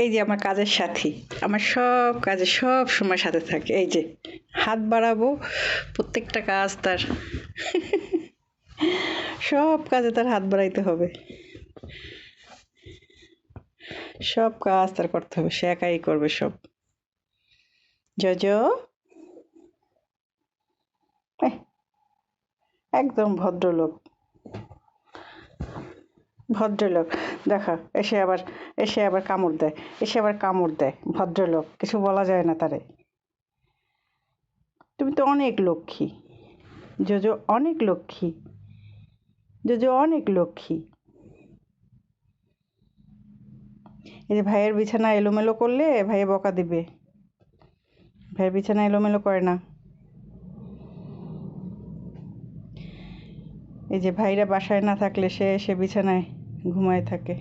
এই যে আমার কাজের সাথী, আমার সব কাজে সব সময় সাথে থাকে। এই যে হাত বাড়াবো, প্রত্যেকটা কাজ তার সব কাজে তার হাত বাড়াইতে হবে, সব কাজ তার করতে হবে, সে একাই করবে সব। জজ একদম ভদ্রলোক, ভদ্রলোক। দেখো এসে আবার কামড় দেয়, ভদ্রলোক, কিছু বলা যায় না তারে। তুমি তো অনেক লক্ষ্মী জোজো, অনেক লক্ষ্মী জোজো, অনেক লক্ষ্মী। এই যে ভাইয়ের বিছানা এলোমেলো করলে ভাইয়ে বকা দিবে। ভাইয়ের বিছানা এলোমেলো করে না। এই যে ভাইরা বাসায় না থাকলে সে বিছানায় ঘুমায় থাকে।